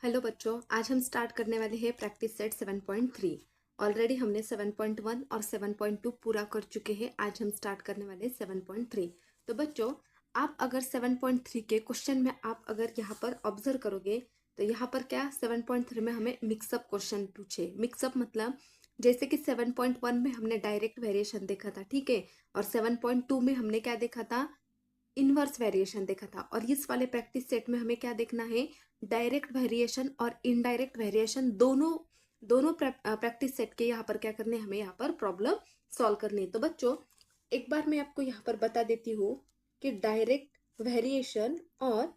Hello बच्चों, आज हम स्टार्ट करने वाले हैं प्रैक्टिस सेट 7.3। ऑलरेडी हमने 7.1 और 7.2 पूरा कर चुके हैं। आज हम स्टार्ट करने वाले हैं 7.3। तो बच्चों, आप अगर 7.3 के क्वेश्चन में आप अगर यहाँ पर ऑब्जर्व करोगे तो यहाँ पर क्या 7.3 में हमें मिक्सअप क्वेश्चन पूछे। मिक्सअप मतलब जैसे कि 7.1 में हमने डायरेक्ट वेरिएशन देखा था, ठीक है, और 7.2 में हमने क्या देखा था, इनवर्स वेरिएशन देखा था। और इस वाले प्रैक्टिस सेट में हमें क्या देखना है, डायरेक्ट वेरिएशन और इनडायरेक्ट वेरिएशन दोनों दोनों प्रैक्टिस सेट के यहाँ पर क्या करने, हमें यहाँ पर प्रॉब्लम सॉल्व करनी है। तो बच्चों, एक बार मैं आपको यहाँ पर बता देती हूँ कि डायरेक्ट वेरिएशन और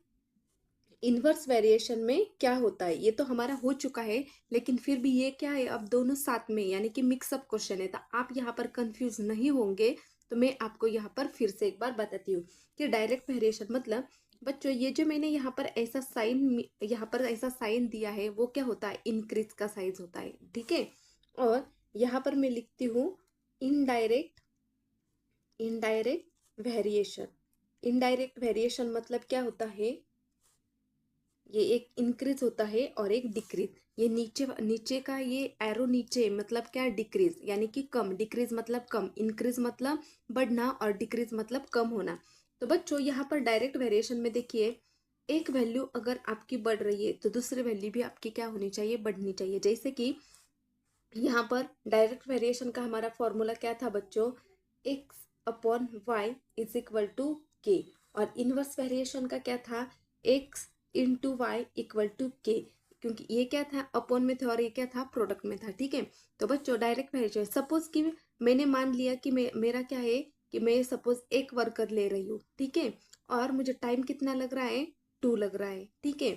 इनवर्स वेरिएशन में क्या होता है। ये तो हमारा हो चुका है, लेकिन फिर भी ये क्या है, अब दोनों साथ में यानी कि मिक्सअप क्वेश्चन है, तो आप यहाँ पर कंफ्यूज नहीं होंगे। तो मैं आपको यहाँ पर फिर से एक बार बताती हूँ कि डायरेक्ट वेरिएशन मतलब बच्चों, ये जो मैंने यहाँ पर ऐसा साइन दिया है, वो क्या होता है, इंक्रीज का साइज होता है, ठीक है। और यहाँ पर मैं लिखती हूँ indirect indirect variation. Indirect variation मतलब क्या होता है, ये एक इंक्रीज होता है और एक डिक्रीज। ये नीचे नीचे का ये एरो नीचे मतलब क्या, डिक्रीज यानी कि कम। डिक्रीज मतलब कम, इंक्रीज मतलब बढ़ना, और डिक्रीज मतलब कम होना। तो बच्चों, यहाँ पर डायरेक्ट वेरिएशन में देखिए, एक वैल्यू अगर आपकी बढ़ रही है तो दूसरी वैल्यू भी आपकी क्या होनी चाहिए, बढ़नी चाहिए। जैसे कि यहाँ पर डायरेक्ट वेरिएशन का हमारा फॉर्मूला क्या था बच्चों, x/y = k। और इनवर्स वेरिएशन का क्या था, x/y = k। क्योंकि ये क्या था, अपॉन में था और ये क्या था, प्रोडक्ट में था, ठीक है। तो बच्चों, डायरेक्ट वेरिएशन सपोज कि मैंने मान लिया कि मेरा क्या है कि मैं सपोज एक वर्कर ले रही हूँ, ठीक है, और मुझे टाइम कितना लग रहा है, 2 लग रहा है, ठीक है।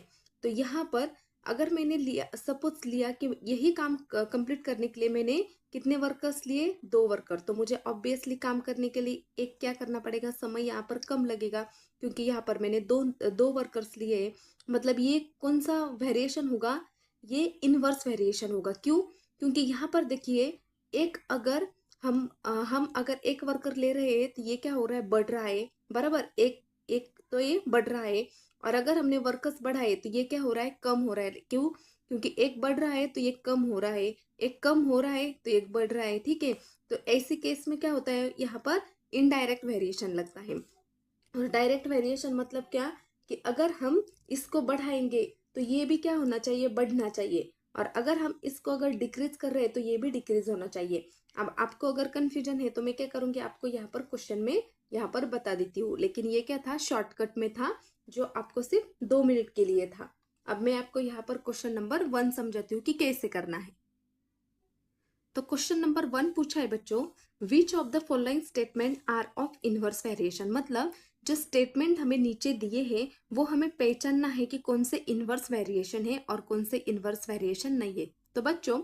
तो यहाँ पर अगर मैंने लिया, सपोज लिया कि यही काम कंप्लीट करने के लिए मैंने कितने वर्कर्स लिए, 2 वर्कर, तो मुझे ऑब्वियसली काम करने के लिए एक क्या करना पड़ेगा, समय यहाँ पर कम लगेगा, क्योंकि यहाँ पर मैंने दो दो वर्कर्स लिए। मतलब ये कौन सा वेरिएशन होगा, ये इनवर्स वेरिएशन होगा। क्यों? क्योंकि यहाँ पर देखिए, एक अगर हम अगर एक वर्कर ले रहे हैं तो ये क्या हो रहा है, बढ़ रहा है, बराबर। एक एक तो ये बढ़ रहा है, और अगर हमने वर्कर्स बढ़ाए तो ये क्या हो रहा है, कम हो रहा है। क्यों? क्योंकि एक बढ़ रहा है तो ये कम हो रहा है, एक कम हो रहा है तो एक बढ़ रहा है, ठीक है। तो ऐसे केस में क्या होता है, यहाँ पर इनडायरेक्ट वेरिएशन लगता है। और डायरेक्ट वेरिएशन मतलब क्या, कि अगर हम इसको बढ़ाएंगे तो ये भी क्या होना चाहिए, बढ़ना चाहिए। और अगर हम इसको अगर डिक्रीज कर रहे हैं तो ये भी डिक्रीज होना चाहिए। अब आपको अगर कंफ्यूजन है तो मैं क्या करूंगी, आपको यहाँ पर क्वेश्चन में यहाँ पर बता देती हूँ। लेकिन ये क्या था, शॉर्टकट में था, जो आपको सिर्फ 2 मिनट के लिए था। अब मैं आपको यहाँ पर क्वेश्चन नंबर 1 समझाती हूँ कि कैसे करना है। तो क्वेश्चन नंबर 1 पूछा है बच्चों, which of the following statement are of inverse variation. मतलब जो स्टेटमेंट हमें नीचे दिए हैं वो हमें पहचानना है कि कौन से इनवर्स वेरिएशन है और कौन से इनवर्स वेरिएशन नहीं है। तो बच्चों,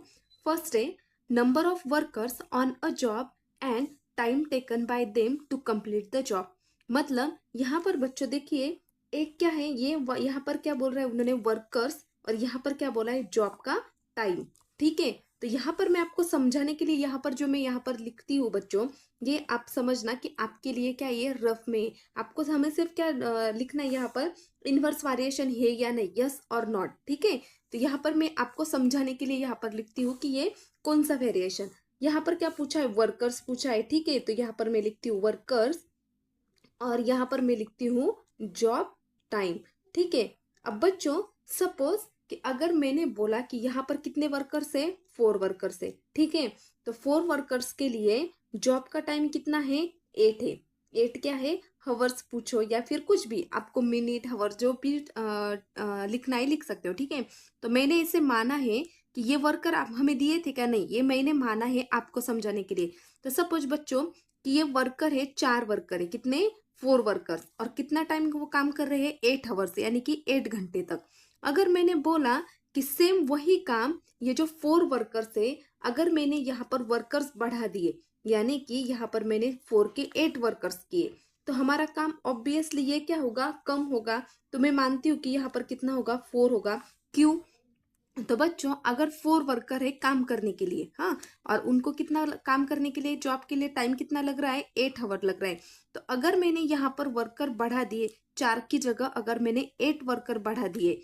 फर्स्ट है number of workers on a job and time taken by them to complete the job. मतलब यहाँ पर बच्चों देखिए, एक क्या है, ये यहाँ पर क्या बोल रहा है उन्होंने, वर्कर्स, और यहाँ पर क्या बोला है, जॉब का टाइम, ठीक है। तो यहाँ पर मैं आपको समझाने के लिए यहाँ पर जो मैं यहाँ पर लिखती हूँ बच्चों, ये आप समझना कि आपके लिए क्या, ये रफ में आपको हमें सिर्फ क्या लिखना है, यहाँ पर इनवर्स वेरिएशन है या नहीं, यस और नॉट, ठीक है। तो यहाँ पर मैं आपको समझाने के लिए यहाँ पर लिखती हूँ कि ये कौन सा वेरिएशन। यहाँ पर क्या पूछा है, वर्कर्स पूछा है, ठीक है। तो यहाँ पर मैं लिखती हूँ वर्कर्स, और यहाँ पर मैं लिखती हूँ जॉब टाइम, ठीक है। अब बच्चों, सपोज कि अगर मैंने बोला कि यहाँ पर कितने वर्कर्स है, 4 वर्कर्स है, ठीक है। तो 4 वर्कर्स के लिए जॉब का टाइम कितना है, 8 है। 8 क्या है, हवर्स पूछो या फिर कुछ भी, आपको मिनट हवर जो भी लिखना है लिख सकते हो, ठीक है। तो मैंने इसे माना है कि ये वर्कर आप हमें दिए थे क्या, नहीं, ये मैंने माना है आपको समझाने के लिए। तो सपोज बच्चों कि ये वर्कर है, 4 वर्कर है, कितने, 4 वर्कर्स, और कितना टाइम वो काम कर रहे हैं, 8 आवर्स यानी कि 8 घंटे तक। अगर मैंने बोला कि सेम वही काम ये जो 4 वर्कर्स है, अगर मैंने यहाँ पर वर्कर्स बढ़ा दिए, यानी कि यहाँ पर मैंने 4 के 8 वर्कर्स किए, तो हमारा काम ऑब्वियसली ये क्या होगा, कम होगा। तो मैं मानती हूँ कि यहाँ पर कितना होगा, 4 होगा। क्यों? तो बच्चों अगर 4 वर्कर है काम करने के लिए, हाँ, और उनको कितना काम करने के लिए, जॉब के लिए टाइम कितना लग रहा है, 8 आवर लग रहा है। तो अगर मैंने यहाँ पर वर्कर बढ़ा दिए 4 की जगह, अगर मैंने 8 वर्कर बढ़ा दिए,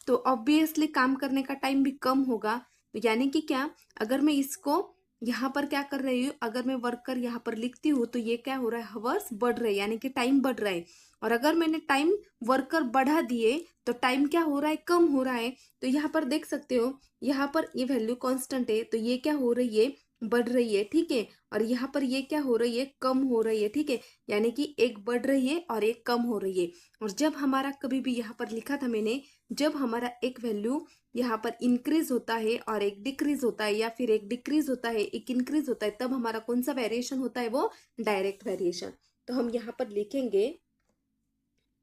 तो ऑब्वियसली काम करने का टाइम भी कम होगा। तो यानी कि क्या, अगर मैं इसको यहाँ पर क्या कर रही हूँ, अगर मैं वर्कर यहाँ पर लिखती हूँ तो ये क्या हो रहा है, हवर्स बढ़ रहे हैं, यानी कि टाइम बढ़ रहा है। और अगर मैंने टाइम वर्कर बढ़ा दिए तो टाइम क्या हो रहा है, कम हो रहा है। तो यहाँ पर देख सकते हो, यहाँ पर ये वैल्यू कांस्टेंट है, तो ये क्या हो रही है, बढ़ रही है, ठीक है। और यहाँ पर ये क्या हो रही है, कम हो रही है, ठीक है। यानी कि एक बढ़ रही है और एक कम हो रही है। और जब हमारा कभी भी यहाँ पर लिखा था मैंने, जब हमारा एक वैल्यू यहाँ पर इंक्रीज होता है और एक डिक्रीज होता है, या फिर एक डिक्रीज होता है एक इंक्रीज होता है, तब हमारा कौन सा वेरिएशन होता है, वो डायरेक्ट वेरिएशन। तो हम यहाँ पर लिखेंगे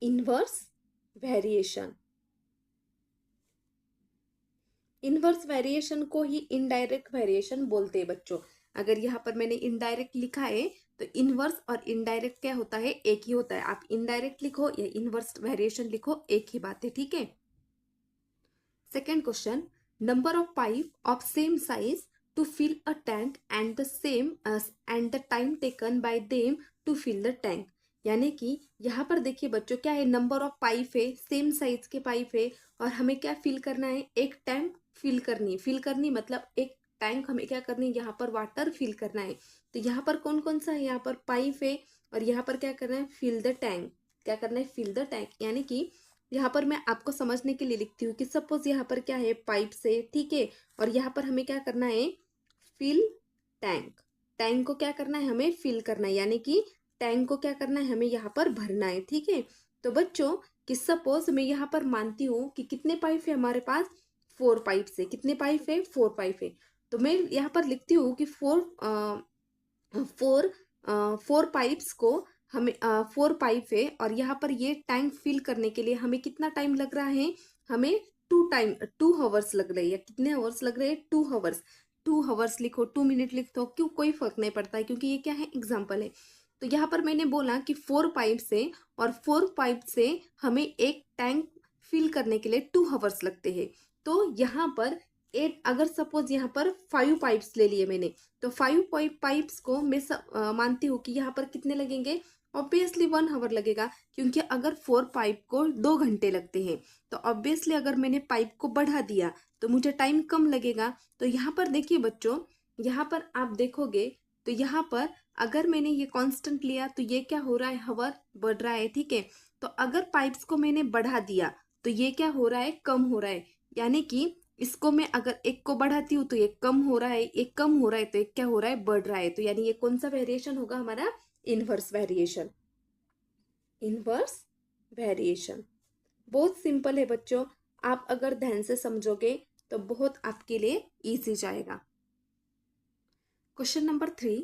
इनवर्स वेरिएशन। इनवर्स वेरिएशन को ही इनडायरेक्ट वेरिएशन बोलते हैं बच्चों। अगर यहाँ पर मैंने इनडायरेक्ट लिखा है तो इनवर्स और इनडायरेक्ट क्या होता है, एक ही होता है। आप इनडायरेक्ट लिखो या इनवर्स वेरिएशन लिखो, एक ही बात है, ठीक है। Second question, number of pipe of same size to fill a tank and the same and the time taken by them to fill the tank. यानी कि यहाँ पर देखिए बच्चों, क्या है, नंबर ऑफ पाइप है, सेम साइज के पाइप है, और हमें क्या फिल करना है, एक टैंक फिल करनी है। फिल करनी मतलब एक टैंक हमें क्या करनी है, यहाँ पर वाटर फिल करना है। तो यहाँ पर कौन कौन सा है, यहाँ पर पाइप है, और यहाँ पर क्या करना है, फिल द टैंक। क्या करना है, फिल द टैंक। यानी कि यहाँ पर मैं आपको समझने के लिए लिखती हूँ कि सपोज यहाँ पर क्या है, पाइप से, ठीक है, और यहाँ पर हमें क्या करना है, फिल टैंक। टैंक को क्या करना है, हमें फिल करना है, यानी कि टैंक को क्या करना है, हमें यहाँ पर भरना है, ठीक है। तो बच्चों कि सपोज मैं यहाँ पर मानती हूँ कि कितने पाइप है हमारे पास, 4 पाइप से, कितने पाइप है, 4 पाइप है। तो मैं यहाँ पर लिखती हूँ कि 4 पाइप्स को हमें 4 पाइप है, और यहाँ पर ये टैंक फिल करने के लिए हमें कितना टाइम लग रहा है, हमें 2 हावर्स लग रहे हैं। कितने हावर्स लग रहे हैं, 2 हावर्स। 2 हावर्स लिखो, 2 मिनट लिख दो, क्यों, कोई फर्क नहीं पड़ता है, क्योंकि ये क्या है, एग्जाम्पल है। तो यहाँ पर मैंने बोला कि 4 पाइप से, और 4 पाइप से हमें एक टैंक फिल करने के लिए 2 हावर्स लगते हैं। तो यहाँ पर 8, अगर सपोज यहाँ पर 5 पाइप्स ले लिए मैंने, तो 5 पाइप्स को मैं मानती हूँ कि यहाँ पर कितने लगेंगे, ऑब्वियसली 1 आवर लगेगा, क्योंकि अगर 4 पाइप को 2 घंटे लगते हैं, तो ऑब्वियसली अगर मैंने पाइप को बढ़ा दिया तो मुझे टाइम कम लगेगा। तो यहाँ पर देखिए बच्चों, यहाँ पर आप देखोगे तो यहाँ पर अगर मैंने ये कांस्टेंट लिया तो ये क्या हो रहा है, हवर बढ़ रहा है, ठीक है। तो अगर पाइप्स को मैंने बढ़ा दिया तो ये क्या हो रहा है, कम हो रहा है। यानी कि इसको मैं अगर एक को बढ़ाती हूँ तो एक कम हो रहा है, एक कम हो रहा है तो एक क्या हो रहा है, बढ़ रहा है। तो यानी ये कौन सा वेरिएशन होगा हमारा, इनवर्स वेरिएशन। इनवर्स वेरिएशन बहुत सिंपल है बच्चों, आप अगर ध्यान से समझोगे तो बहुत आपके लिए इजी जाएगा। Question number 3,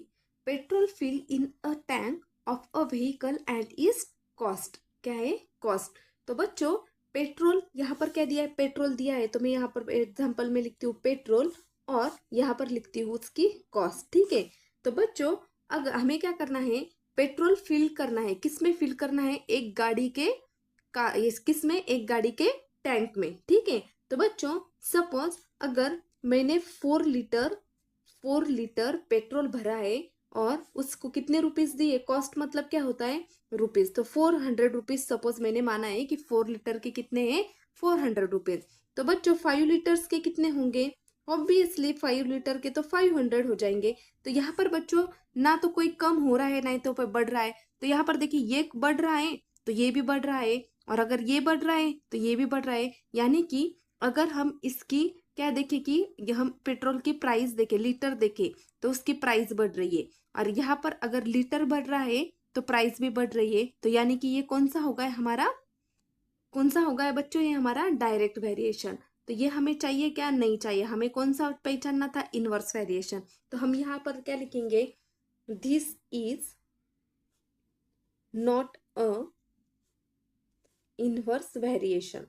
petrol fill in a tank of a vehicle and is cost. क्या है, कॉस्ट। तो बच्चों पेट्रोल यहाँ पर क्या दिया है, पेट्रोल दिया है, तो मैं यहाँ पर एग्जांपल में लिखती हूँ पेट्रोल, और यहाँ पर लिखती हूँ उसकी कॉस्ट, ठीक है। तो बच्चों अगर हमें क्या करना है, पेट्रोल फिल करना है, किस में फिल करना है, एक गाड़ी के का, किस में, एक गाड़ी के टैंक में, ठीक है। तो बच्चों सपोज अगर मैंने 4 लीटर पेट्रोल भरा है, और उसको कितने रुपीज दिए, कॉस्ट मतलब क्या होता है, रुपीज। तो 400 रुपीज सपोज मैंने माना है कि 4 लीटर के कितने हैं, 400 रुपीज। तो बच्चों 5 लीटर्स के कितने होंगे, ऑब्वियसली 5 लीटर के तो 500 हो जाएंगे। तो यहाँ पर बच्चों ना तो कोई कम हो रहा है ना ही तो कोई बढ़ रहा है। तो यहाँ पर देखिए ये बढ़ रहा है तो ये भी बढ़ रहा है, और अगर ये बढ़ रहा है तो ये भी बढ़ रहा है। यानी कि अगर हम इसकी क्या देखें कि ये हम पेट्रोल की प्राइस देखें, लीटर देखें, तो उसकी प्राइस बढ़ रही है। और यहाँ पर अगर लीटर बढ़ रहा है तो प्राइस भी बढ़ रही है। तो यानी कि ये कौन सा होगा हमारा, कौन सा होगा बच्चों, ये हमारा डायरेक्ट वेरिएशन। तो ये हमें चाहिए क्या, नहीं चाहिए, हमें कौन सा पहचानना था, इनवर्स वेरिएशन। तो हम यहाँ पर क्या लिखेंगे, this is not a inverse variation.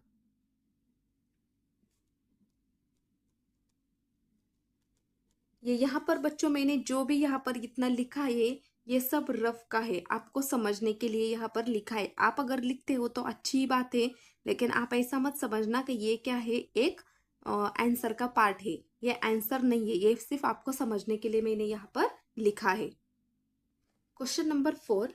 ये यहाँ पर बच्चों मैंने जो भी यहाँ पर इतना लिखा है ये सब रफ का है, आपको समझने के लिए यहाँ पर लिखा है। आप अगर लिखते हो तो अच्छी बात है, लेकिन आप ऐसा मत समझना कि ये क्या है, एक आंसर का पार्ट है, ये आंसर नहीं है, ये सिर्फ आपको समझने के लिए मैंने यहाँ पर लिखा है। Question number 4,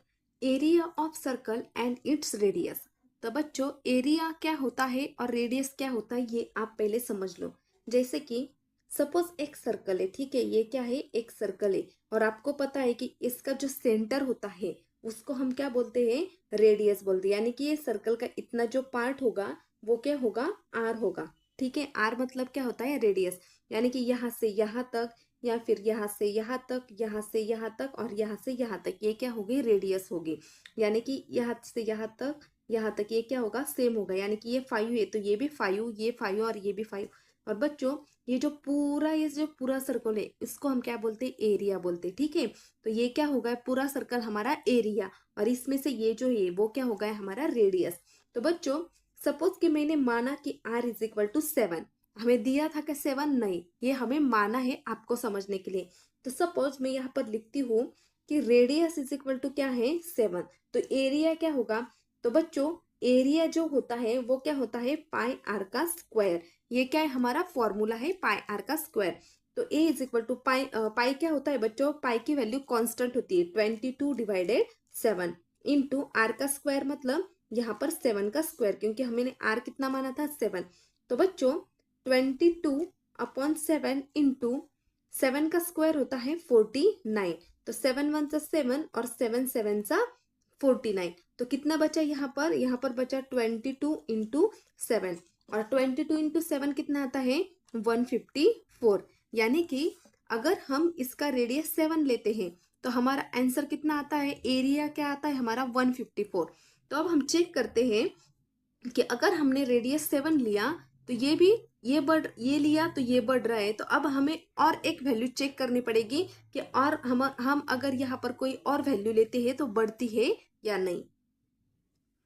area of circle and its radius. तो बच्चों एरिया क्या होता है और रेडियस क्या होता है ये आप पहले समझ लो। जैसे कि सपोज एक सर्कल है, ठीक है, ये क्या है, एक सर्कल है, और आपको पता है कि इसका जो सेंटर होता है उसको हम क्या बोलते हैं, रेडियस बोलते हैं। यानी कि ये सर्कल का इतना जो पार्ट होगा वो क्या होगा, आर होगा, ठीक है। आर मतलब क्या होता है, रेडियस। यानी कि यहाँ से यहाँ तक, या फिर यहाँ से यहाँ तक, यहाँ से यहाँ तक, और यहाँ से यहाँ तक, ये क्या होगी, रेडियस होगी। यानी कि यहाँ से यहाँ तक ये क्या होगा, सेम होगा। यानी कि ये 5 है तो ये भी 5, ये 5 और ये भी 5। और बच्चों ये जो पूरा सर्कल है इसको हम क्या बोलते हैं, एरिया बोलते हैं, ठीक है। तो ये क्या होगा, पूरा सर्कल हमारा एरिया, और इसमें से ये जो है वो क्या होगा, हमारा रेडियस। तो बच्चों सपोज कि मैंने माना कि r इज इक्वल टू 7, हमें दिया था कि 7 नहीं, ये हमें माना है आपको समझने के लिए। तो सपोज मैं यहाँ पर लिखती हूँ कि रेडियस इज इक्वल टू क्या है, 7। तो एरिया क्या होगा, तो बच्चों एरिया जो होता है वो क्या होता है, पाई आर का स्क्वायर। ये क्या है, हमारा फॉर्मूला है पाई आर का स्क्वायर। तो ए इज इक्वल टू पाई, पाई क्या होता है बच्चों, पाई की वैल्यू कांस्टेंट होती है 22/7 इंटू आर का स्क्वायर, मतलब यहाँ पर 7 का स्क्वायर, क्योंकि हमने आर कितना माना था, 7। तो बच्चों 22/7 इंटू 7 का स्क्वायर होता है 49। तो 7 1 सा 7 और 7 7 सा 49। तो कितना बचा यहाँ पर बचा 22 इंटू 7, और 22 इंटू 7 कितना आता है, 154। यानी कि अगर हम इसका रेडियस 7 लेते हैं तो हमारा आंसर कितना आता है, एरिया क्या आता है हमारा, 154। तो अब हम चेक करते हैं कि अगर हमने रेडियस 7 लिया तो ये भी ये लिया तो ये बढ़ रहा है। तो अब हमें और एक वैल्यू चेक करनी पड़ेगी कि और हम अगर यहाँ पर कोई और वैल्यू लेते हैं तो बढ़ती है या नहीं।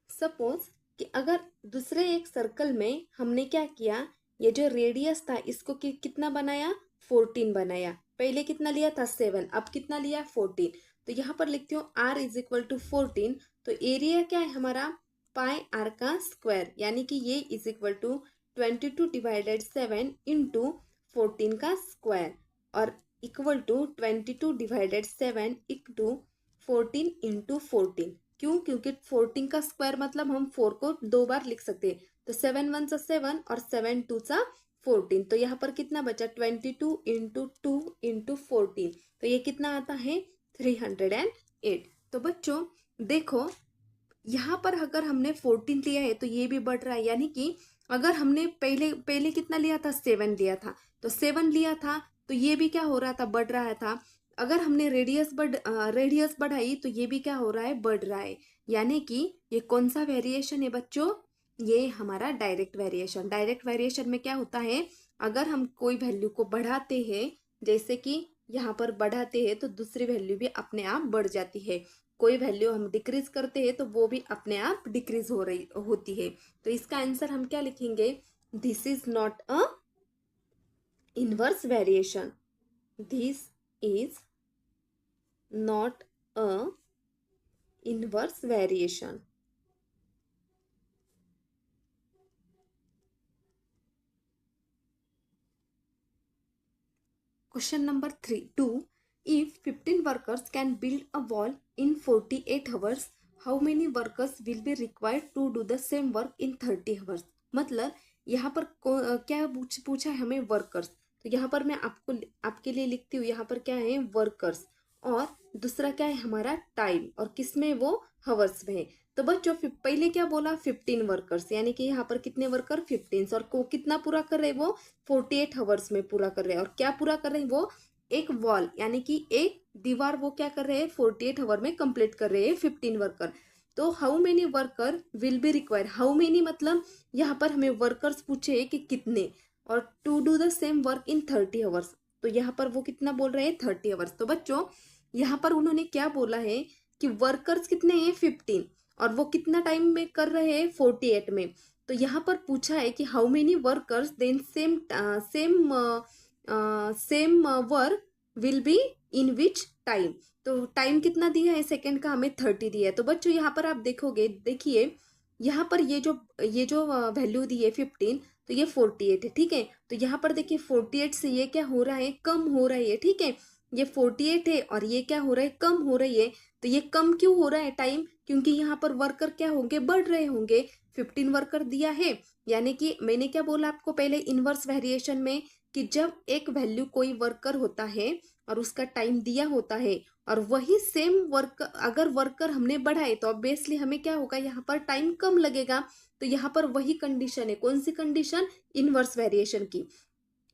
सपोज कि अगर दूसरे एक सर्कल में हमने क्या किया, ये जो रेडियस था इसको कितना बनाया, 14 बनाया। पहले कितना लिया था, 7, अब कितना लिया, 14। तो यहाँ पर लिखती हूँ r इज इक्वल टू 14। तो एरिया क्या है हमारा, पाई आर का स्क्वायर, यानी कि ये इज इक्वल टू 22/7 इंटू 14 का स्क्वायर, और इक्वल टू 22/7 इंटू 14 इंटू 14। क्यों, क्योंकि 14 का स्क्वायर मतलब हम 4 को 2 बार लिख सकते हैं। तो 7 1 सा 7 और 7 2 सा 14। तो यहाँ पर कितना बचा, 22 इंटू 2 इंटू 14। तो ये कितना आता है, 308। तो बच्चों देखो यहाँ पर अगर हमने 14 लिया है तो ये भी बढ़ रहा है। यानी कि अगर हमने पहले पहले कितना लिया था, 7 लिया था, तो 7 लिया था तो ये भी क्या हो रहा था, बढ़ रहा था। अगर हमने रेडियस बढ़ाई तो ये भी क्या हो रहा है, बढ़ रहा है। यानी कि ये कौन सा वेरिएशन है बच्चों, ये हमारा डायरेक्ट वेरिएशन। डायरेक्ट वेरिएशन में क्या होता है, अगर हम कोई वैल्यू को बढ़ाते हैं, जैसे कि यहाँ पर बढ़ाते हैं तो दूसरी वैल्यू भी अपने आप बढ़ जाती है। कोई वैल्यू हम डिक्रीज करते हैं तो वो भी अपने आप डिक्रीज होती है। तो इसका आंसर हम क्या लिखेंगे, this is not a inverse variation, this is not a inverse variation. Question number 2. If 15 workers can build a wall in 48 hours, how many workers will be required to do the same work in 30 hours? मतलब यहाँ पर क्या पूछा है हमें, workers. तो यहाँ पर मैं आपके लिए लिखती हूँ, यहाँ पर क्या है, वर्कर्स, और दूसरा क्या है हमारा टाइम, और किसमें वो हवर्स में है। तो बच्चों पहले क्या बोला, 15 वर्कर्स, यानी कि यहाँ पर कितने वर्कर, 15, और को कितना पूरा कर रहे हैं वो, 48 आवर्स में पूरा कर रहे हैं। और क्या पूरा कर रहे हैं वो, एक वॉल यानी कि एक दीवार, वो क्या कर रहे हैं, 48 आवर में कंप्लीट कर रहे हैं 15 वर्कर। तो how many worker will be required, how many मतलब यहाँ पर हमें वर्कर्स पूछे कि कितने, और to do the same work in 30 hours. तो यहाँ पर वो कितना बोल रहे हैं, 30 आवर्स। तो बच्चों यहाँ पर उन्होंने क्या बोला है कि वर्कर्स कितने हैं, 15, और वो कितना टाइम में कर रहे हैं, 48 में। तो यहाँ पर पूछा है कि how many workers then same work will be in which time. तो टाइम कितना दिया है सेकंड का, हमें 30 दिया है। तो बच्चों यहाँ पर आप देखिए यहाँ पर ये जो वैल्यू दी है 15, तो ये 48 है, ठीक है। तो यहाँ पर देखिए 48 से ये क्या हो रहा है, कम हो रही है, ठीक है। ये 48 है और ये क्या हो रहा है, कम हो रही है। तो ये कम क्यों हो रहा है टाइम, क्योंकि यहाँ पर वर्कर क्या होंगे, बढ़ रहे होंगे। 15 वर्कर दिया है, यानी कि मैंने क्या बोला आपको पहले इनवर्स वेरिएशन में, कि जब एक वैल्यू कोई वर्कर होता है और उसका टाइम दिया होता है और वही सेम वर्क अगर वर्कर हमने बढ़ाए तो ऑब्वियसली हमें क्या होगा, यहाँ पर टाइम कम लगेगा। तो यहाँ पर वही कंडीशन है, कौन सी कंडीशन, इनवर्स वेरिएशन की।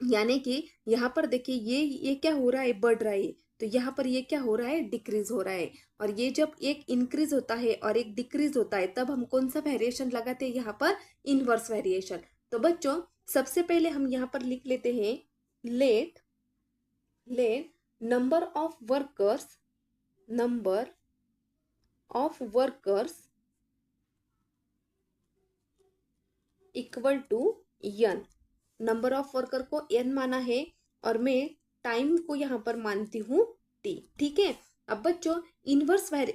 यानी कि यहाँ पर देखिए ये क्या हो रहा है, बढ़ रहा है। तो यहाँ पर ये क्या हो रहा है, डिक्रीज हो रहा है। और ये जब एक इंक्रीज होता है और एक डिक्रीज होता है तब हम कौन सा वेरिएशन लगाते हैं, यहाँ पर इनवर्स वेरिएशन। तो बच्चों सबसे पहले हम यहाँ पर लिख लेते हैं, let number of workers equal to n। Number of worker को n माना है और मैं टाइम को यहाँ पर मानती हूँ t, ठीक है। अब बच्चों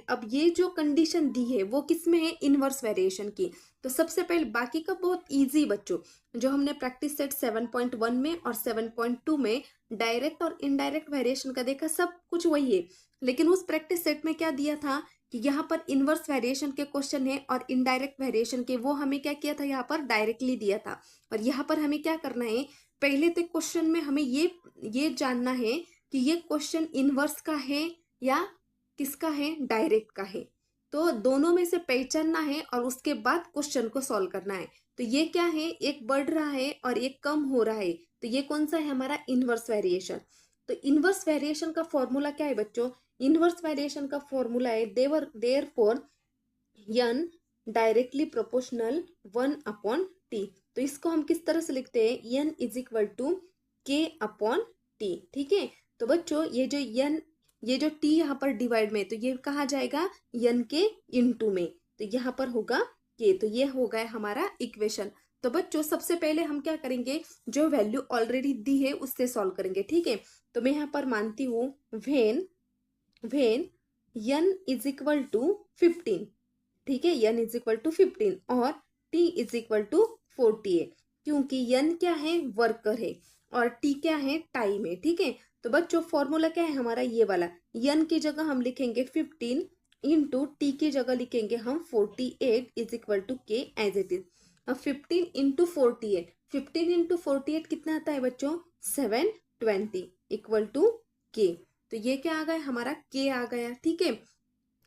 अब ये जो कंडीशन दी है वो किस में है, इनवर्स वेरिएशन की। तो सबसे पहले बाकी का बहुत इजी बच्चों, जो हमने प्रैक्टिस सेट 7.1 में और 7.2 में डायरेक्ट और इनडायरेक्ट वेरिएशन का देखा, सब कुछ वही है। लेकिन उस प्रैक्टिस सेट में क्या दिया था कि यहाँ पर इनवर्स वेरिएशन के क्वेश्चन है और इनडायरेक्ट वेरिएशन के, वो हमें क्या किया था, यहाँ पर डायरेक्टली दिया था। और यहाँ पर हमें क्या करना है, पहले तो क्वेश्चन में हमें ये जानना है कि ये क्वेश्चन इनवर्स का है या किसका है, डायरेक्ट का है। तो दोनों में से पहचानना है और उसके बाद क्वेश्चन को सॉल्व करना है। तो ये क्या है, एक बढ़ रहा है और एक कम हो रहा है, तो ये कौन सा है, हमारा इनवर्स वेरिएशन। तो इनवर्स वेरिएशन का फॉर्मूला क्या है बच्चों, इनवर्स वेरिएशन का फॉर्मूला है therefore n directly proportional 1/t। तो इसको हम किस तरह से लिखते हैं, n is equal to k/t, ठीक है। तो बच्चों ये जो t यहाँ पर डिवाइड में, तो ये कहा जाएगा n के इनटू में, तो यहाँ पर होगा k। तो ये हो गया हमारा इक्वेशन। तो बच्चों सबसे पहले हम क्या करेंगे, जो वैल्यू ऑलरेडी दी है उससे सॉल्व करेंगे, ठीक है। तो मैं यहाँ पर मानती हूँ when n is equal to 15, ठीक है, n इज इक्वल टू 15 और t इज इक्वल टू 48, क्योंकि n क्या है, वर्कर है और t क्या है, टाइम है, ठीक है। तो बच्चों फॉर्मूला क्या है हमारा, ये वाला, n की जगह हम लिखेंगे 15 इंटू t की जगह लिखेंगे हम 48 is equal to k as it is. अब 15 इंटू 48 कितना आता है बच्चों, 720 इक्वल टू k। तो ये क्या आ गया, हमारा k आ गया, ठीक है।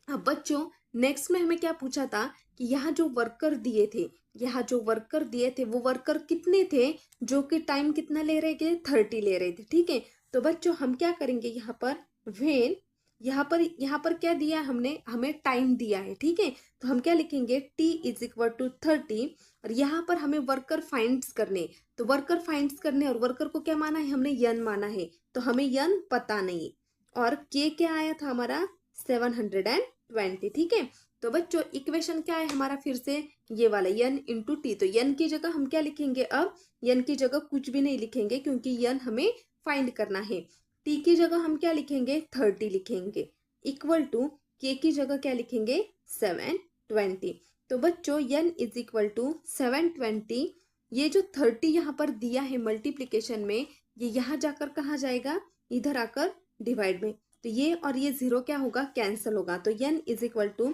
अब बच्चों नेक्स्ट में हमें क्या पूछा था कि यहाँ जो वर्कर दिए थे वो वर्कर कितने थे, जो कि टाइम कितना ले रहे थे, 30 ले रहे थे, ठीक है। तो बच्चों हम क्या करेंगे, यहाँ पर वेन यहाँ पर क्या दिया हमने, हमें टाइम दिया है, ठीक है। तो हम क्या लिखेंगे, t इज इक्वल टू 30 और यहाँ पर हमें वर्कर फाइंड्स करने। तो वर्कर फाइंड्स करने और वर्कर को क्या माना है, हमने n माना है, तो हमें n पता नहीं। और k क्या आया था हमारा 720, ठीक है। तो बच्चों इक्वेशन क्या है हमारा, फिर से ये वाला n इंटू टी। तो n की जगह हम क्या लिखेंगे, अब n की जगह कुछ भी नहीं लिखेंगे क्योंकि n हमें फाइंड करना है। t की जगह हम क्या लिखेंगे, 30 लिखेंगे, इक्वल टू k की जगह क्या लिखेंगे, 720। तो बच्चों n इज इक्वल टू 720, ये जो 30 यहाँ पर दिया है मल्टीप्लीकेशन में, ये यहाँ जाकर कहाँ जाएगा, इधर आकर डिवाइड में। तो ये और ये जीरो क्या होगा, कैंसिल होगा। तो n इज इक्वल टू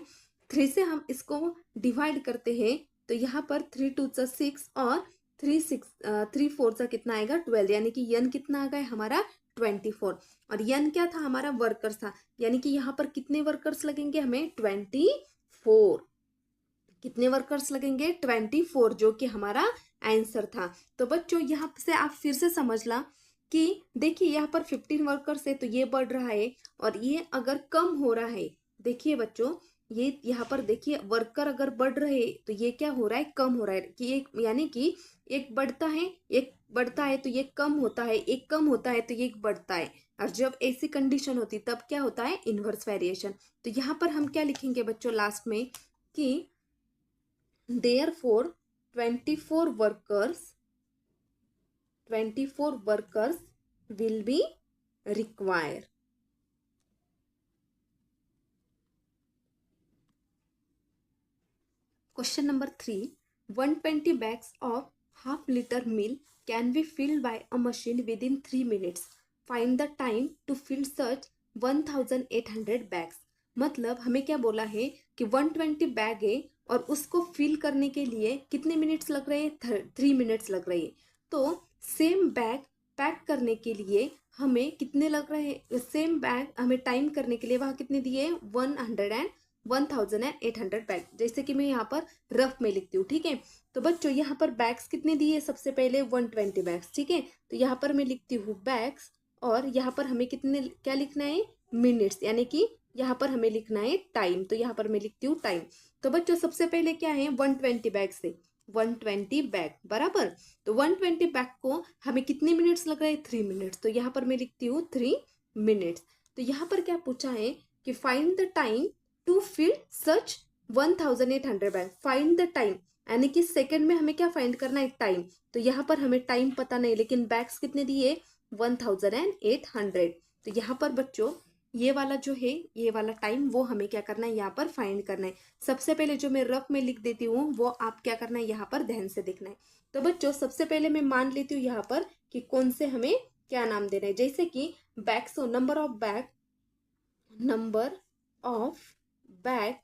3 से हम इसको डिवाइड करते हैं, तो यहाँ पर 3 2 6 और 3 4 कितना आएगा, 12, यानी कि n कितना आ गया हमारा 24। और n क्या था हमारा, वर्कर्स था, यानी कि यहाँ पर कितने वर्कर्स लगेंगे हमें, 24। कितने वर्कर्स लगेंगे, 24, जो कि हमारा आंसर था। तो बच्चों यहाँ से आप फिर से समझ ला कि देखिए यहाँ पर 15 वर्कर्स है तो ये बढ़ रहा है और ये अगर कम हो रहा है, देखिए बच्चों ये यहाँ पर देखिए वर्कर अगर बढ़ रहे तो ये क्या हो रहा है, कम हो रहा है, कि एक यानी कि एक बढ़ता है तो ये कम होता है, एक कम होता है तो ये बढ़ता है। और जब ऐसी कंडीशन होती तब क्या होता है, इनवर्स वेरिएशन। तो यहाँ पर हम क्या लिखेंगे बच्चों लास्ट में कि therefore 24 workers will be required. Question number 3, 120 bags of half litre milk can be filled by a machine within 3 minutes. Find the time to fill such 1800 bags. मतलब हमें क्या बोला है कि 120 बैग है और उसको फिल करने के लिए कितने मिनट्स लग रहे हैं? 3 मिनट्स लग रहे हैं. तो सेम बैग पैक करने के लिए हमें कितने लग रहे हैं? सेम बैग हमें टाइम करने के लिए वहाँ कितने दिए? 1800 बैग. जैसे कि मैं यहाँ पर रफ में लिखती हूँ. ठीक है, तो बच्चों यहाँ पर बैग्स कितने दिए? सबसे पहले 120 बैग्स. ठीक है, तो यहाँ पर मैं लिखती हूँ बैग्स और यहाँ पर हमें कितने क्या लिखना है? मिनट्स, यानी कि यहाँ पर हमें लिखना है टाइम. तो यहाँ पर मैं लिखती हूँ टाइम. तो बच्चों सबसे पहले क्या है? 120 बैग से 120 बैग बराबर. तो 120 बैग को हमें कितने मिनट्स लग रहे हैं? 3 मिनट्स. तो यहाँ पर मैं लिखती हूँ 3 मिनट्स. तो यहाँ पर क्या पूछा है कि find the time to fill such 1800 bag. Find the time यानी कि सेकंड में हमें क्या फाइंड करना है? टाइम. तो यहाँ पर हमें टाइम पता नहीं, लेकिन बैग्स कितने दिए? 1800. तो यहाँ पर बच्चों ये वाला जो है, ये वाला टाइम वो हमें क्या करना है? यहाँ पर फाइंड करना है. सबसे पहले जो मैं रफ में लिख देती हूँ वो आप क्या करना है? यहाँ पर ध्यान से देखना है. तो बच्चों सबसे पहले मैं मान लेती हूँ यहाँ पर कि कौन से हमें क्या नाम देना है. जैसे कि bags, number of bag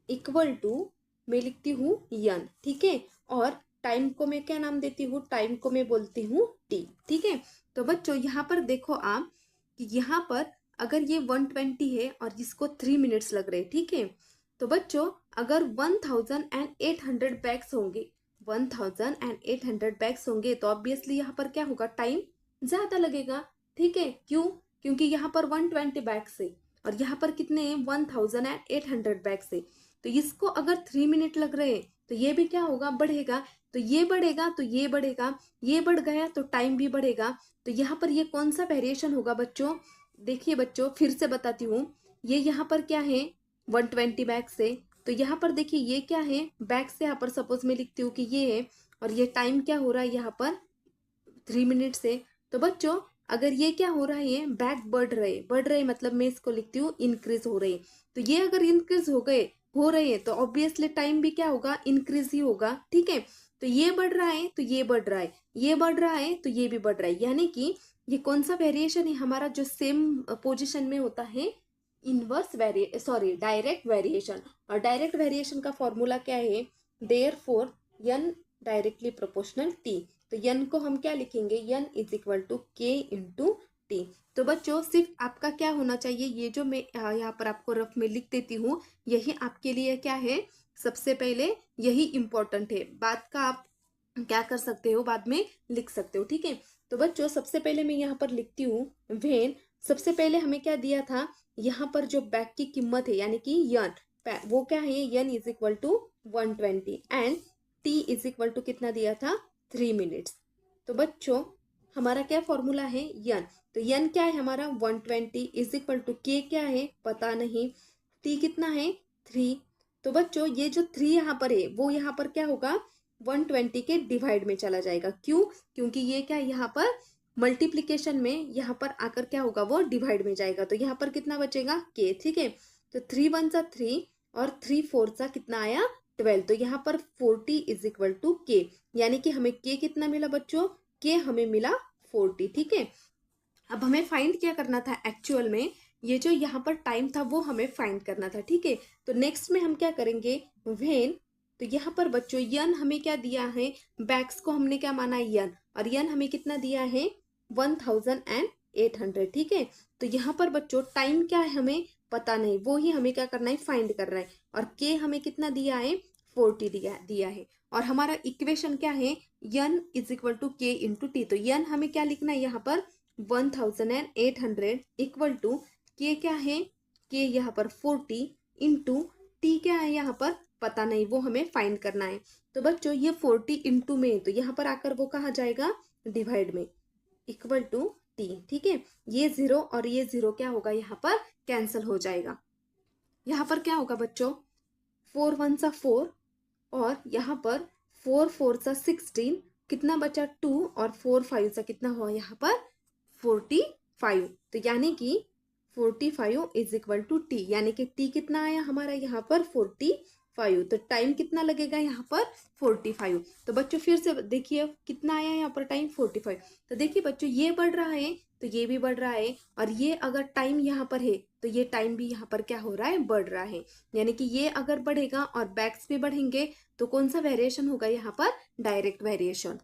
equal to मैं लिखती हूँ यन. ठीक है, और टाइम को मैं क्या नाम देती हूँ? टाइम को मैं बोलती हूँ टी. ठीक है, तो बच्चों यहाँ पर देखो आप कि यहाँ पर अगर ये 120 है और इसको 3 मिनट्स लग रहे. ठीक है, तो बच्चों अगर 1800 बैग्स होंगे, 1800 बैग्स होंगे तो ऑब्वियसली यहाँ पर क्या होगा? टाइम ज्यादा लगेगा. ठीक है, क्यों? क्योंकि यहाँ पर 120 बैग्स है और यहाँ पर कितने हैं? 1800 बैग्स है. तो इसको अगर 3 मिनट लग रहे हैं तो ये भी क्या होगा? बढ़ेगा. तो ये बढ़ेगा तो ये बढ़ेगा, ये बढ़ गया तो टाइम भी बढ़ेगा. तो यहाँ पर ये कौन सा वेरिएशन होगा बच्चों? देखिए बच्चों फिर से बताती हूँ. ये यहाँ पर क्या है? 120 बैग से. तो यहाँ पर देखिए ये क्या है? बैग से. यहाँ पर सपोज मैं लिखती हूँ कि ये है और ये टाइम क्या हो रहा है? यहाँ पर 3 मिनट से. तो बच्चों अगर ये क्या हो रहा है? बैग बढ़ रहे मतलब मैं इसको लिखती हूँ इंक्रीज हो रही. तो ये अगर इंक्रीज हो रहे हैं तो ऑब्वियसली टाइम भी क्या होगा? इंक्रीज ही होगा. ठीक है, तो ये बढ़ रहा है तो ये बढ़ रहा है, ये बढ़ रहा है तो ये भी बढ़ रहा है. यानी कि ये कौन सा वेरिएशन है हमारा? जो सेम पोजीशन में होता है, डायरेक्ट वेरिएशन. और डायरेक्ट वेरिएशन का फॉर्मूला क्या है? Therefore n directly proportional t. तो यन को हम क्या लिखेंगे? N is equal to k into t. तो बच्चों सिर्फ आपका क्या होना चाहिए? ये जो मैं यहाँ पर आपको रफ में लिख देती हूँ यही आपके लिए क्या है? सबसे पहले यही इंपॉर्टेंट है. बात का आप क्या कर सकते हो? बाद में लिख सकते हो. ठीक है, तो बच्चों सबसे पहले मैं यहाँ पर लिखती हूँ वेन. सबसे पहले हमें क्या दिया था? यहाँ पर जो बैग की कीमत है यानी कि यन, वो क्या है? N is equal to 120 and T is equal to कितना दिया था? 3 मिनट्स. तो बच्चों हमारा क्या फॉर्मूला है? यन. तो यन क्या है हमारा? 120 इज इक्वल टू के क्या है? पता नहीं. टी कितना है? 3. तो बच्चों ये जो 3 यहाँ पर है वो यहाँ पर क्या होगा? 120 के डिवाइड में चला जाएगा. क्यों? क्योंकि ये क्या यहाँ पर मल्टीप्लीकेशन में यहाँ पर आकर क्या होगा? वो डिवाइड में जाएगा. तो यहाँ पर कितना बचेगा? के. ठीक है, तो 3 1 सा 3 और 3 4 सा कितना आया? 12. तो यहाँ पर 40 इज इक्वल टू के. यानी कि हमें के कितना मिला बच्चों? के हमें मिला 40. ठीक है, अब हमें फाइंड क्या करना था? एक्चुअल में ये जो यहाँ पर टाइम था वो हमें फाइंड करना था. ठीक है, तो नेक्स्ट में हम क्या करेंगे? व्हेन. तो यहाँ पर बच्चों यन हमें क्या दिया है? बैग्स को हमने क्या माना? यन. और यन हमें कितना दिया है? 1800. ठीक है, तो यहाँ पर बच्चों टाइम क्या है हमें पता नहीं, वो ही हमें क्या करना है? फाइंड करना है. और के हमें कितना दिया है? 40 दिया है. और हमारा इक्वेशन क्या है? N is equal to k into t. तो यन हमें क्या लिखना है यहाँ पर? 1800 इक्वल टू के क्या है? के यहाँ पर 40 इंटू टी क्या है यहाँ पर? पता नहीं, वो हमें फाइंड करना है. तो बच्चों ये 40 इंटू में तो यहाँ पर आकर वो कहाँ जाएगा? डिवाइड में. Equal to t. ठीक है, ये 0 और ये 0 क्या होगा? यहाँ पर कैंसिल हो जाएगा. यहाँ पर क्या होगा बच्चों? 4 1 सा 4 और यहाँ पर 4 4 सा 16. कितना बचा? 2 और 4 5 सा कितना हुआ यहाँ पर? 45. तो यानी कि 45 इज इक्वल टू टी. यानी कि टी कितना आया हमारा यहाँ पर? 45. 45, तो टाइम कितना लगेगा यहाँ पर 45। तो बच्चों फिर से देखिए कितना आया यहाँ पर टाइम 45। तो देखिए बच्चों ये बढ़ रहा है तो ये भी बढ़ रहा है, और ये अगर टाइम यहाँ पर है तो ये टाइम भी यहाँ पर क्या हो रहा है, बढ़ रहा है। यानी कि ये अगर बढ़ेगा और बैक्स भी बढ़ेंगे तो कौन सा वेरिएशन होगा यहाँ पर, डायरेक्ट वेरिएशन।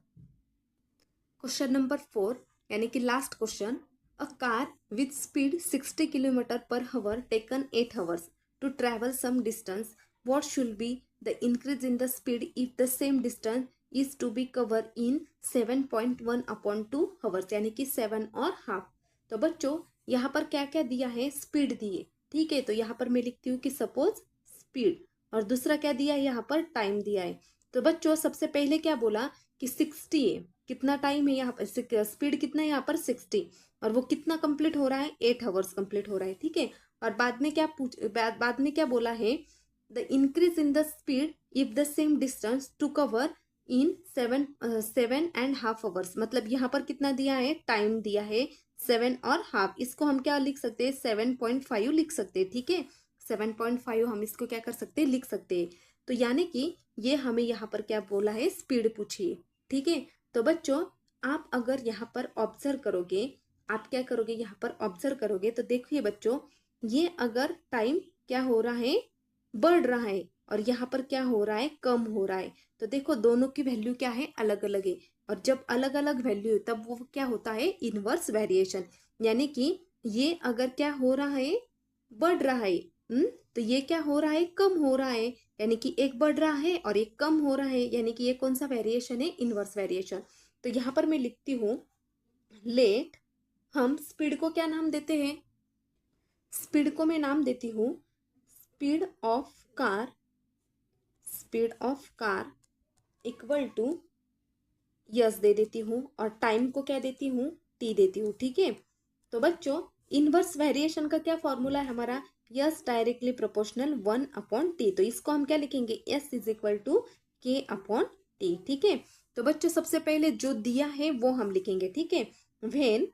क्वेश्चन नंबर 4 यानी कि last question, a car with speed 60 kilometre per hour taken 8 hours to travel some distance, what should be the increase in the speed if the same distance is to be covered in 7.1 upon 2 hours, यानी कि 7 और half. तो बच्चों यहाँ पर क्या क्या दिया है, स्पीड दिए, ठीक है। तो यहाँ पर मैं लिखती हूँ कि सपोज स्पीड, और दूसरा क्या दिया है, यहाँ पर टाइम दिया है। तो बच्चों सबसे पहले क्या बोला कि 60 है, कितना टाइम है यहाँ पर, स्पीड कितना है यहाँ पर 60, और वो कितना कंप्लीट हो रहा है, 8 hours कंप्लीट हो रहा है, ठीक है। और बाद में क्या बाद में क्या बोला है, the increase in the speed if the same distance to cover in 7.5 hours, मतलब यहाँ पर कितना दिया है, टाइम दिया है 7 और हाफ। इसको हम क्या लिख सकते हैं, 7.5 लिख सकते हैं, ठीक है। 7.5 हम इसको क्या कर सकते हैं, लिख सकते हैं। तो यानी कि ये हमें यहाँ पर क्या बोला है, स्पीड पूछिए, ठीक है। तो बच्चों आप अगर यहाँ पर ऑब्जर्व करोगे, आप क्या करोगे, यहाँ पर ऑब्जर्व करोगे तो देखिए बच्चों, ये अगर टाइम क्या हो रहा है, बढ़ रहा है, और यहाँ पर क्या हो रहा है, कम हो रहा है। तो देखो दोनों की वैल्यू क्या है, अलग अलग है, और जब अलग अलग वैल्यू है तब वो क्या होता है, इनवर्स वेरिएशन। यानी कि ये अगर क्या हो रहा है, बढ़ रहा है, तो ये क्या हो रहा है, कम हो रहा है। यानी कि एक बढ़ रहा है और एक कम हो रहा है, यानी कि ये कौन सा वेरिएशन है, इनवर्स वेरिएशन। तो यहाँ पर मैं लिखती हूँ लेट, हम स्पीड को क्या नाम देते हैं, स्पीड को मैं नाम देती हूँ speed of car, speed of car equal to S दे देती हूँ, और टाइम को क्या देती हूँ, टी देती हूँ, ठीक है। तो बच्चों इनवर्स वेरिएशन का क्या फॉर्मूला है हमारा, yes directly proportional 1 upon T. तो इसको हम क्या लिखेंगे, एस इज इक्वल टू के अपॉन टी, ठीक है। तो बच्चों सबसे पहले जो दिया है वो हम लिखेंगे, ठीक है। व्हेन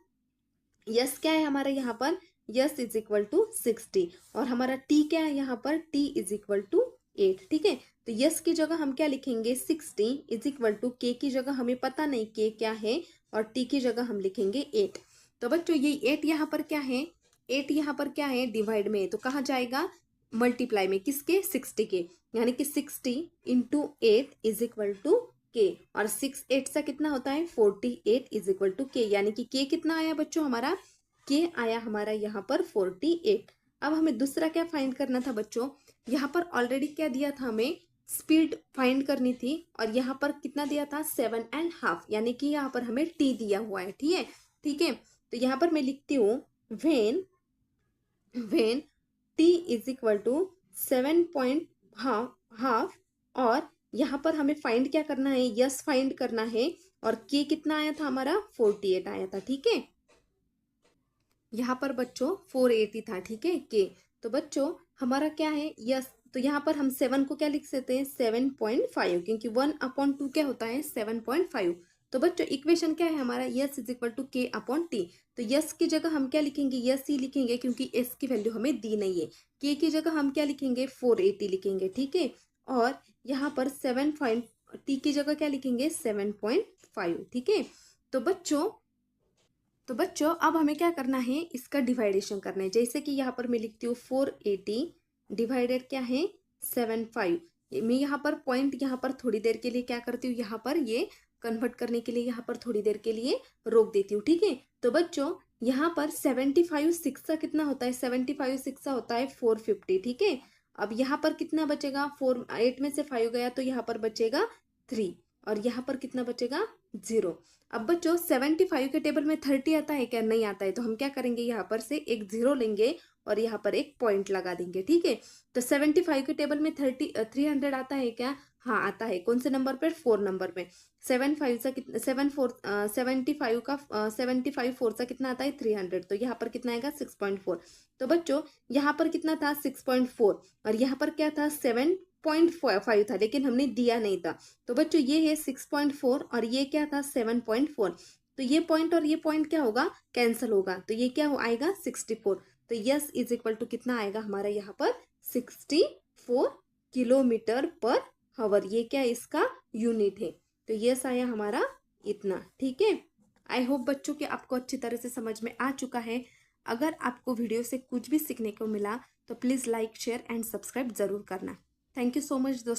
यस क्या है हमारा यहाँ पर, यस इज इक्वल टू 60, और हमारा टी क्या है यहाँ पर, टी इज इक्वल टू 8, ठीक है। तो यस की जगह हम क्या लिखेंगे, 60 इज इक्वल टू के की जगह हमें पता नहीं के क्या है, और टी की जगह हम लिखेंगे 8। तो बच्चों ये 8 यहाँ पर क्या है, 8 यहाँ पर क्या है, डिवाइड में है, तो कहाँ जाएगा, मल्टीप्लाई में, किसके, 60 के। यानी कि 60 इंटू 8 इज इक्वल टू के, और 6 8 सा कितना होता है, 48 इज इक्वल टू के। यानी कि के कितना आया बच्चों हमारा, के आया हमारा यहाँ पर 48। अब हमें दूसरा क्या फाइंड करना था बच्चों, यहाँ पर ऑलरेडी क्या दिया था, हमें स्पीड फाइंड करनी थी, और यहाँ पर कितना दिया था, 7.5, यानी कि यहाँ पर हमें टी दिया हुआ है, ठीक है, ठीक है। तो यहाँ पर मैं लिखती हूँ when t is equal to 7.5, और यहाँ पर हमें फाइंड क्या करना है, यस फाइंड करना है, और के कितना आया था हमारा, 48 आया था, ठीक है। यहाँ पर बच्चों 480 था, ठीक है, के। तो बच्चों हमारा क्या है, यस, तो यहाँ पर हम 7 को क्या लिख सकते हैं, 7.5, क्योंकि 1/2 क्या होता है, 7.5। तो बच्चों इक्वेशन क्या है हमारा, यस इज इक्वल टू के अपॉन टी। तो यस की जगह हम क्या लिखेंगे, यस ही लिखेंगे, क्योंकि एस की वैल्यू हमें दी नहीं है। के की जगह हम क्या लिखेंगे, 480 लिखेंगे, ठीक है। और यहाँ पर 7 टी की जगह क्या लिखेंगे, 7.5, ठीक है। तो बच्चों अब हमें क्या करना है, इसका डिवाइडेशन करना है। जैसे कि यहाँ पर मैं लिखती हूँ 480 डिवाइडेड क्या है, 75। मैं यहाँ पर पॉइंट यहाँ पर थोड़ी देर के लिए क्या करती हूँ, यहाँ पर ये कन्वर्ट करने के लिए यहाँ पर थोड़ी देर के लिए रोक देती हूँ, ठीक है। तो बच्चों यहाँ पर 75 6 कितना होता है, 75 6 होता है 450, ठीक है। अब यहाँ पर कितना बचेगा, 8 में से 5 गया तो यहाँ पर बचेगा 3, और यहाँ पर कितना बचेगा, 0। अब बच्चों 75 के टेबल में 30 आता है क्या, नहीं आता है, तो हम क्या करेंगे, यहाँ पर से एक 0 लेंगे और यहाँ पर एक पॉइंट लगा देंगे, ठीक है। तो 75 के टेबल में 300 आता है क्या, हाँ आता है, कौन से नंबर पर, 4 नंबर पे। 75 सा कितना, 75 का 75 4 सा कितना आता है, 300, तो यहाँ पर कितना आएगा, 6.4। तो बच्चों यहाँ पर कितना था, 6.4, और यहाँ पर क्या था, 7.5 था, लेकिन हमने दिया नहीं था। तो बच्चों ये है 6.4 और ये क्या था, 7.4। तो ये पॉइंट और ये पॉइंट क्या होगा, कैंसिल होगा, तो ये क्या आएगा, 64। तो यस इज इक्वल टू कितना आएगा हमारा यहाँ पर, 64 किलोमीटर पर हावर, ये क्या इसका यूनिट है। तो यस आया हमारा इतना। ठीक है, आई होप बच्चों कि आपको अच्छी तरह से समझ में आ चुका है। अगर आपको वीडियो से कुछ भी सीखने को मिला तो please like share and subscribe ज़रूर करना। थैंक यू सो मच दोस्तों।